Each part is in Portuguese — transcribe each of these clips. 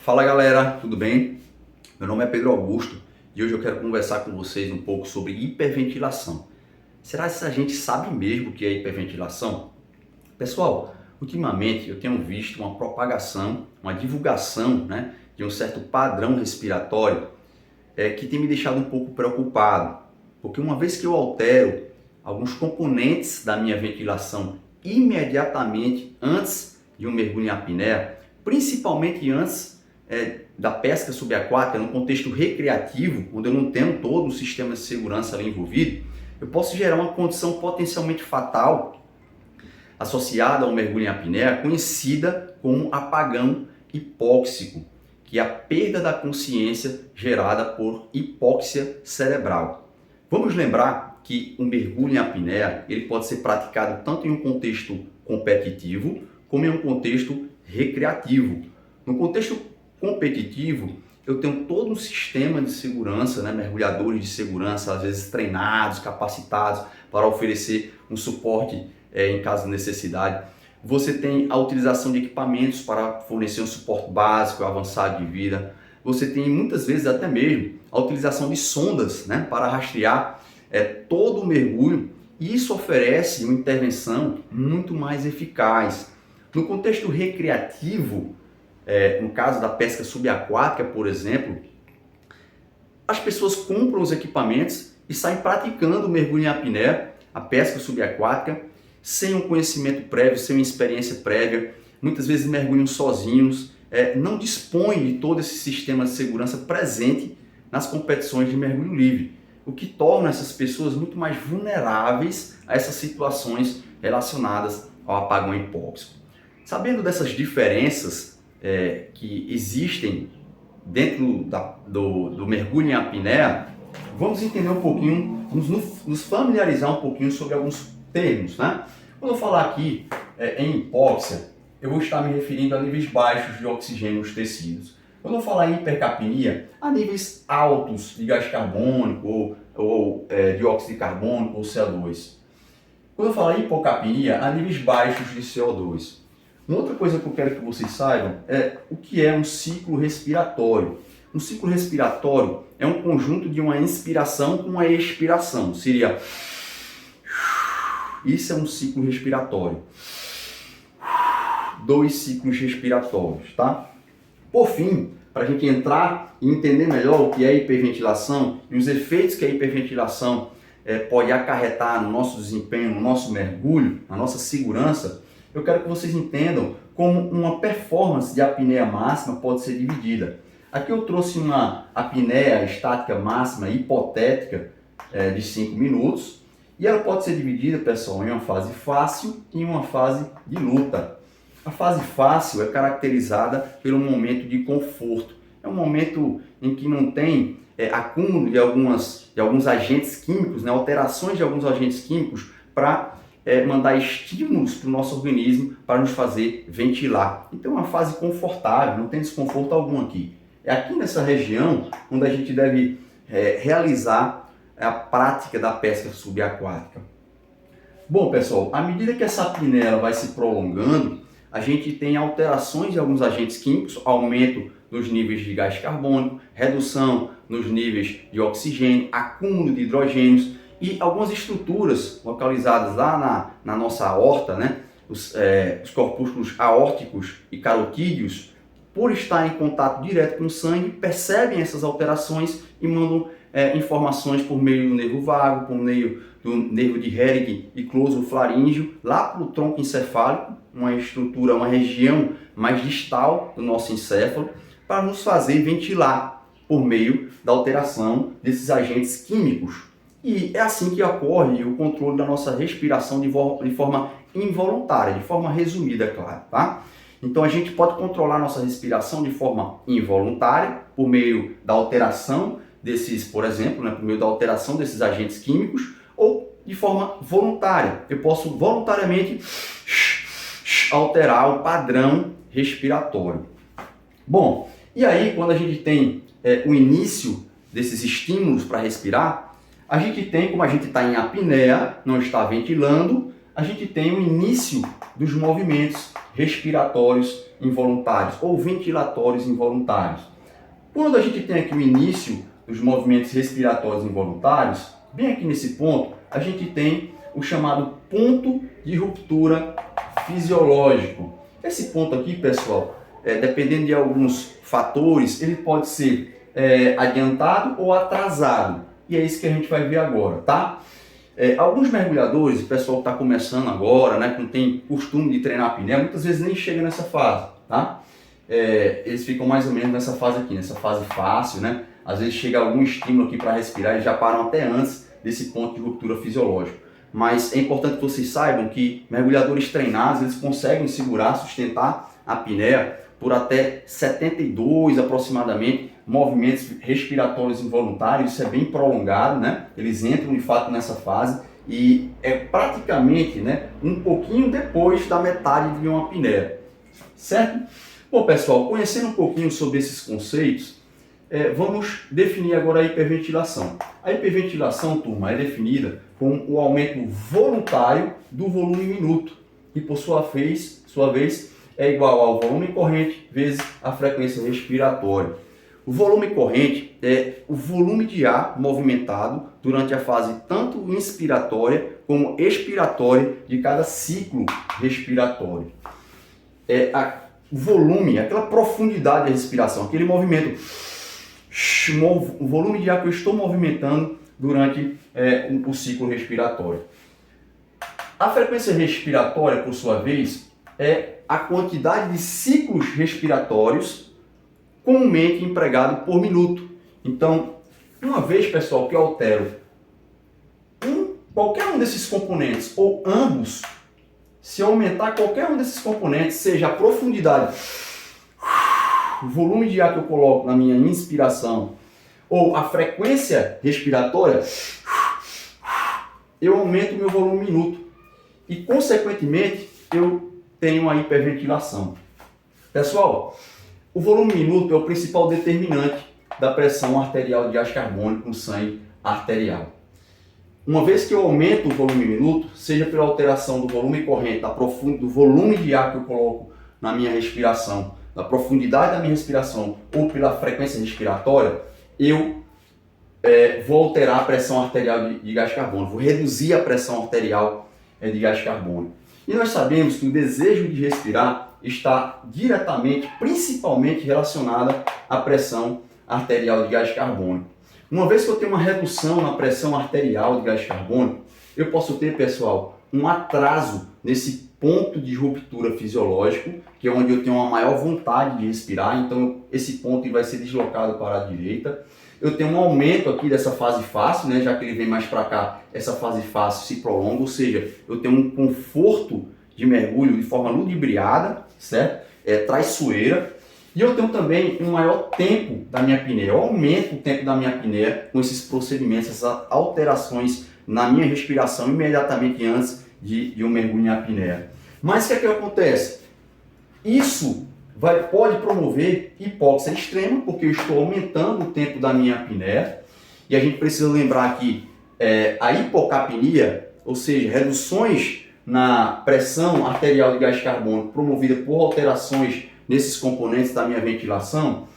Fala galera, tudo bem? Meu nome é Pedro Augusto e hoje eu quero conversar com vocês um pouco sobre hiperventilação. Será que a gente sabe mesmo o que é hiperventilação? Pessoal, ultimamente eu tenho visto uma propagação, uma divulgação, de um certo padrão respiratório que tem me deixado um pouco preocupado, porque uma vez que eu altero alguns componentes da minha ventilação imediatamente antes de um mergulho em apneia, principalmente antes da pesca subaquática, no contexto recreativo, onde eu não tenho todo um sistema de segurança ali envolvido, eu posso gerar uma condição potencialmente fatal associada ao mergulho em apneia, conhecida como apagão hipóxico, que é a perda da consciência gerada por hipóxia cerebral. Vamos lembrar que o mergulho em apneia ele pode ser praticado tanto em um contexto competitivo como em um contexto recreativo. No contexto competitivo, eu tenho todo um sistema de segurança, mergulhadores de segurança, às vezes treinados, capacitados para oferecer um suporte em caso de necessidade. Você tem a utilização de equipamentos para fornecer um suporte básico, avançado de vida. Você tem muitas vezes até mesmo a utilização de sondas para rastrear todo o mergulho, e isso oferece uma intervenção muito mais eficaz. No contexto recreativo, no caso da pesca subaquática, por exemplo, as pessoas compram os equipamentos e saem praticando o mergulho em apneia, a pesca subaquática, sem um conhecimento prévio, sem uma experiência prévia, muitas vezes mergulham sozinhos, não dispõem de todo esse sistema de segurança presente nas competições de mergulho livre, o que torna essas pessoas muito mais vulneráveis a essas situações relacionadas ao apagão hipóxico. Sabendo dessas diferenças que existem dentro do mergulho em apneia, vamos entender um pouquinho, vamos nos familiarizar um pouquinho sobre alguns termos. Quando eu falar aqui em hipóxia, eu vou estar me referindo a níveis baixos de oxigênio nos tecidos. Quando eu falar em hipercapnia, a níveis altos de gás carbônico ou dióxido de carbono ou CO2. Quando eu falar em hipocapnia, a níveis baixos de CO2. Uma outra coisa que eu quero que vocês saibam é o que é um ciclo respiratório. Um ciclo respiratório é um conjunto de uma inspiração com uma expiração. Seria... Isso é um ciclo respiratório. 2 ciclos respiratórios, tá? Por fim, para a gente entrar e entender melhor o que é hiperventilação e os efeitos que a hiperventilação pode acarretar no nosso desempenho, no nosso mergulho, na nossa segurança, eu quero que vocês entendam como uma performance de apneia máxima pode ser dividida. Aqui eu trouxe uma apneia estática máxima hipotética de 5 minutos e ela pode ser dividida, pessoal, em uma fase fácil e em uma fase de luta. A fase fácil é caracterizada pelo momento de conforto. É um momento em que não tem acúmulo de alguns agentes químicos, alterações de alguns agentes químicos para mandar estímulos para o nosso organismo para nos fazer ventilar. Então é uma fase confortável, não tem desconforto algum aqui. É aqui nessa região onde a gente deve realizar a prática da pesca subaquática. Bom, pessoal, à medida que essa apneia vai se prolongando, a gente tem alterações de alguns agentes químicos, aumento nos níveis de gás carbônico, redução nos níveis de oxigênio, acúmulo de hidrogênios e algumas estruturas localizadas lá na nossa aorta, os corpúsculos aórticos e carotídeos, por estar em contato direto com o sangue, percebem essas alterações e mandam informações por meio do nervo vago, por meio do nervo de Hering e closo-faríngeo, lá para o tronco encefálico, uma estrutura, uma região mais distal do nosso encéfalo, para nos fazer ventilar por meio da alteração desses agentes químicos. E é assim que ocorre o controle da nossa respiração de forma involuntária, de forma resumida, é claro, tá? Então a gente pode controlar nossa respiração de forma involuntária, por meio da alteração desses, por exemplo, por meio da alteração desses agentes químicos, ou de forma voluntária. Eu posso voluntariamente alterar o padrão respiratório. Bom, e aí quando a gente tem o início desses estímulos para respirar, a gente tem, como a gente está em apneia, não está ventilando, a gente tem o início dos movimentos respiratórios involuntários ou ventilatórios involuntários. Quando a gente tem aqui o início dos movimentos respiratórios involuntários, bem aqui nesse ponto, a gente tem o chamado ponto de ruptura fisiológico. Esse ponto aqui, pessoal, dependendo de alguns fatores, ele pode ser adiantado ou atrasado. E é isso que a gente vai ver agora, tá? Alguns mergulhadores, o pessoal que está começando agora, né, que não tem costume de treinar apneia, muitas vezes nem chega nessa fase, tá? Eles ficam mais ou menos nessa fase aqui, nessa fase fácil, né? Às vezes chega algum estímulo aqui para respirar e já param até antes desse ponto de ruptura fisiológica. Mas é importante que vocês saibam que mergulhadores treinados, eles conseguem segurar, sustentar a apneia por até 72 aproximadamente movimentos respiratórios involuntários. Isso é bem prolongado, né? Eles entram de fato nessa fase e é praticamente, né, um pouquinho depois da metade de uma apneia, certo? Bom, pessoal, conhecendo um pouquinho sobre esses conceitos, vamos definir agora a hiperventilação. A hiperventilação, turma, é definida como o aumento voluntário do volume minuto, que por sua vez é igual ao volume corrente vezes a frequência respiratória. O volume corrente é o volume de ar movimentado durante a fase tanto inspiratória como expiratória de cada ciclo respiratório. O volume, aquela profundidade da respiração, aquele movimento, o volume de ar que eu estou movimentando durante o ciclo respiratório. A frequência respiratória, por sua vez, é a quantidade de ciclos respiratórios comumente empregado por minuto. Então, uma vez, pessoal, que eu altero qualquer um desses componentes ou ambos, se eu aumentar qualquer um desses componentes, seja a profundidade, o volume de ar que eu coloco na minha inspiração ou a frequência respiratória, eu aumento o meu volume minuto e, consequentemente, eu tenho a hiperventilação. Pessoal, o volume minuto é o principal determinante da pressão arterial de gás carbônico no sangue arterial. Uma vez que eu aumento o volume minuto, seja pela alteração do volume corrente, do volume de ar que eu coloco na minha respiração, da profundidade da minha respiração ou pela frequência respiratória, eu vou alterar a pressão arterial de gás carbônico, vou reduzir a pressão arterial de gás carbônico. E nós sabemos que o desejo de respirar está diretamente, principalmente relacionada à pressão arterial de gás carbônico. Uma vez que eu tenho uma redução na pressão arterial de gás carbônico, eu posso ter, pessoal, um atraso nesse ponto de ruptura fisiológico, que é onde eu tenho uma maior vontade de respirar, então esse ponto vai ser deslocado para a direita. Eu tenho um aumento aqui dessa fase fácil, né, já que ele vem mais para cá, essa fase fácil se prolonga, ou seja, eu tenho um conforto de mergulho de forma ludibriada, certo? Traiçoeira. E eu tenho também um maior tempo da minha apneia. Eu aumento o tempo da minha apneia com esses procedimentos, essas alterações na minha respiração imediatamente antes de um mergulho em apneia. Mas o que é que acontece? Isso pode promover hipóxia extrema, porque eu estou aumentando o tempo da minha apneia. E a gente precisa lembrar que a hipocapnia, ou seja, reduções na pressão arterial de gás carbônico promovida por alterações nesses componentes da minha ventilação,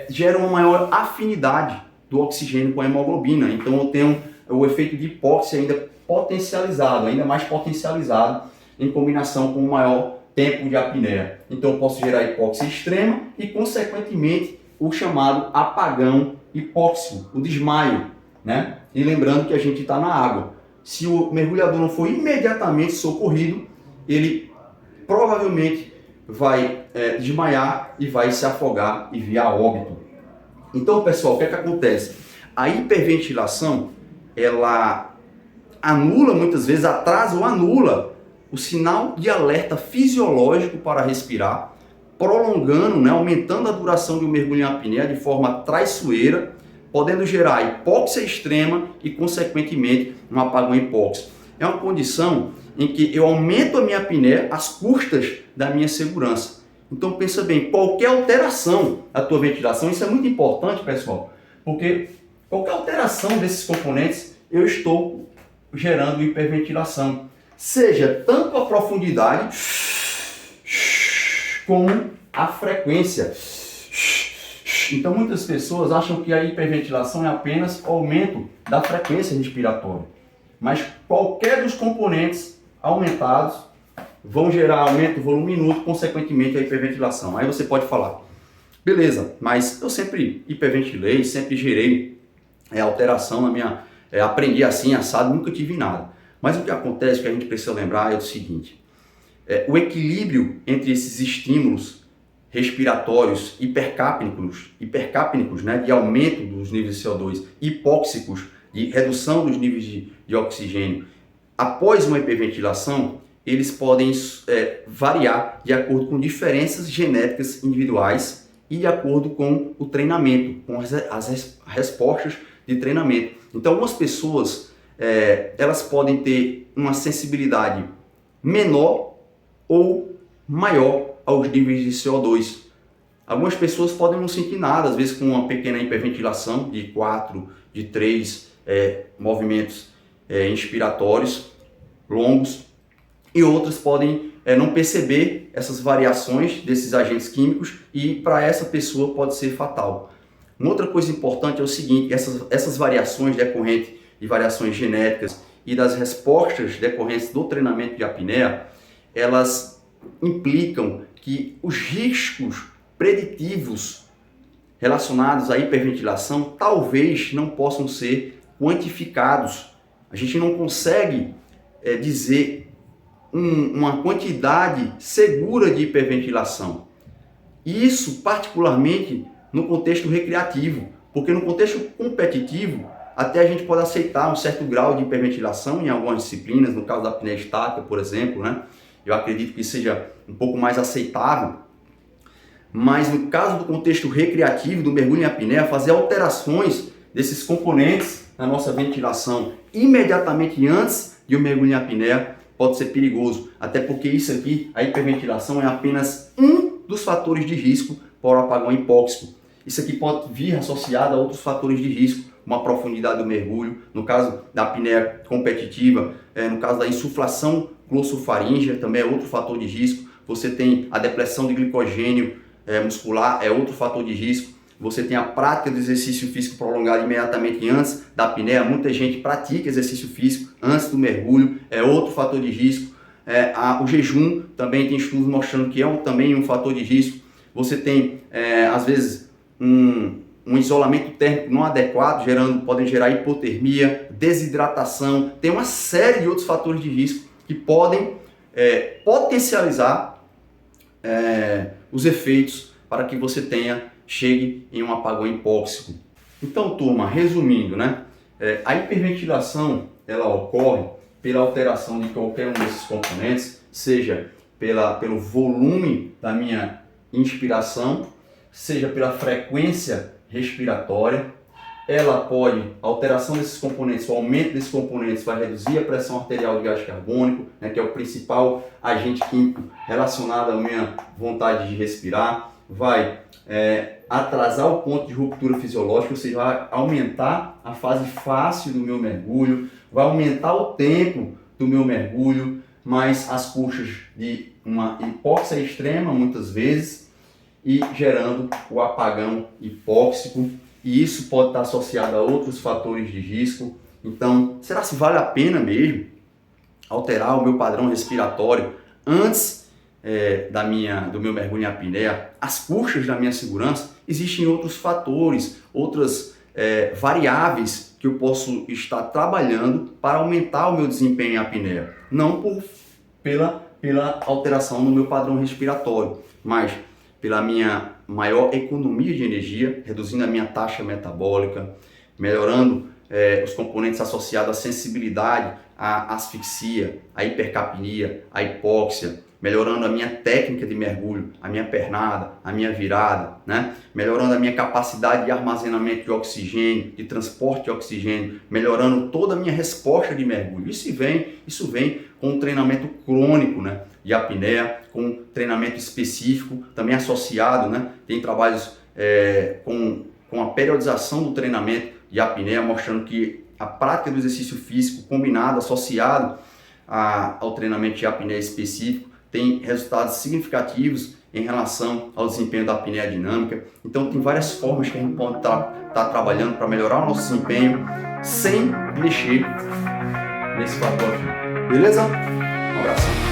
gera uma maior afinidade do oxigênio com a hemoglobina. Então eu tenho o efeito de hipóxia ainda potencializado, ainda mais potencializado em combinação com o maior tempo de apneia. Então eu posso gerar hipóxia extrema e, consequentemente, o chamado apagão hipóxico, o desmaio, né? E lembrando que a gente está na água. Se o mergulhador não for imediatamente socorrido, ele provavelmente vai desmaiar e vai se afogar e vir a óbito. Então, pessoal, o que é que acontece? A hiperventilação, ela anula, muitas vezes atrasa ou anula o sinal de alerta fisiológico para respirar, prolongando, né, aumentando a duração de um mergulho em apneia de forma traiçoeira, podendo gerar hipóxia extrema e, consequentemente, um apagão hipóxico. É uma condição em que eu aumento a minha apneia às custas da minha segurança. Então pensa bem, qualquer alteração da tua ventilação, isso é muito importante, pessoal, porque qualquer alteração desses componentes, eu estou gerando hiperventilação. seja tanto a profundidade como a frequência. Então muitas pessoas acham que a hiperventilação é apenas o aumento da frequência respiratória, mas qualquer dos componentes aumentados vão gerar aumento do volume minuto, consequentemente a hiperventilação. Aí você pode falar, beleza, mas eu sempre hiperventilei, sempre gerei alteração na minha... aprendi assim, assado, nunca tive nada. Mas o que acontece, que a gente precisa lembrar é o seguinte, o equilíbrio entre esses estímulos respiratórios hipercápnicos, né, de aumento dos níveis de CO2, hipóxicos, de redução dos níveis de oxigênio, após uma hiperventilação, eles podem variar de acordo com diferenças genéticas individuais e de acordo com o treinamento, com as respostas de treinamento. Então, algumas pessoas elas podem ter uma sensibilidade menor ou maior aos níveis de CO2. Algumas pessoas podem não sentir nada, às vezes com uma pequena hiperventilação de 4, de 3 movimentos inspiratórios longos, e outras podem não perceber essas variações desses agentes químicos e para essa pessoa pode ser fatal. Uma outra coisa importante é o seguinte, essas variações decorrentes de variações genéticas e das respostas decorrentes do treinamento de apneia, elas implicam que os riscos preditivos relacionados à hiperventilação talvez não possam ser quantificados. A gente não consegue dizer uma quantidade segura de hiperventilação. E isso particularmente no contexto recreativo, porque no contexto competitivo até a gente pode aceitar um certo grau de hiperventilação em algumas disciplinas, no caso da apneia estática, por exemplo, né? Eu acredito que seja um pouco mais aceitável, mas no caso do contexto recreativo, do mergulho em apneia, fazer alterações desses componentes na nossa ventilação imediatamente antes de um mergulho em apneia pode ser perigoso, até porque isso aqui, a hiperventilação é apenas um dos fatores de risco para o apagão hipóxico. Isso aqui pode vir associado a outros fatores de risco, uma profundidade do mergulho, no caso da apneia competitiva, no caso da insuflação glossofaríngea, também é outro fator de risco. Você tem a depressão de glicogênio muscular, é outro fator de risco. Você tem a prática do exercício físico prolongado imediatamente antes da apneia. Muita gente pratica exercício físico antes do mergulho, é outro fator de risco. O jejum também tem estudos mostrando que é também um fator de risco. Você tem, às vezes, um isolamento térmico não adequado, podem gerar hipotermia, desidratação. Tem uma série de outros fatores de risco que podem potencializar os efeitos para que você chegue em um apagão hipóxico. Então, turma, resumindo, né? A hiperventilação ela ocorre pela alteração de qualquer um desses componentes, seja pelo volume da minha inspiração, seja pela frequência respiratória. A alteração desses componentes, o aumento desses componentes vai reduzir a pressão arterial de gás carbônico, né, que é o principal agente químico relacionado à minha vontade de respirar, vai atrasar o ponto de ruptura fisiológica, ou seja, vai aumentar a fase fácil do meu mergulho, vai aumentar o tempo do meu mergulho, mais as custas de uma hipóxia extrema, muitas vezes, e gerando o apagão hipóxico. E isso pode estar associado a outros fatores de risco. Então, será se vale a pena mesmo alterar o meu padrão respiratório antes do meu mergulho em apneia? As custas da minha segurança? Existem outros fatores, outras variáveis que eu posso estar trabalhando para aumentar o meu desempenho em apneia. Não pela alteração no meu padrão respiratório, mas pela minha maior economia de energia, reduzindo a minha taxa metabólica, melhorando os componentes associados à sensibilidade, à asfixia, à hipercapnia, à hipóxia, melhorando a minha técnica de mergulho, a minha pernada, a minha virada, né? Melhorando a minha capacidade de armazenamento de oxigênio, de transporte de oxigênio, melhorando toda a minha resposta de mergulho. Isso vem com um treinamento crônico, né, de apneia, com um treinamento específico, também associado, né? Tem trabalhos com a periodização do treinamento de apneia, mostrando que a prática do exercício físico combinado, associado ao treinamento de apneia específico, tem resultados significativos em relação ao desempenho da apneia dinâmica. Então tem várias formas que a gente pode estar trabalhando para melhorar o nosso desempenho sem mexer nesse fator aqui. Beleza? Um abraço.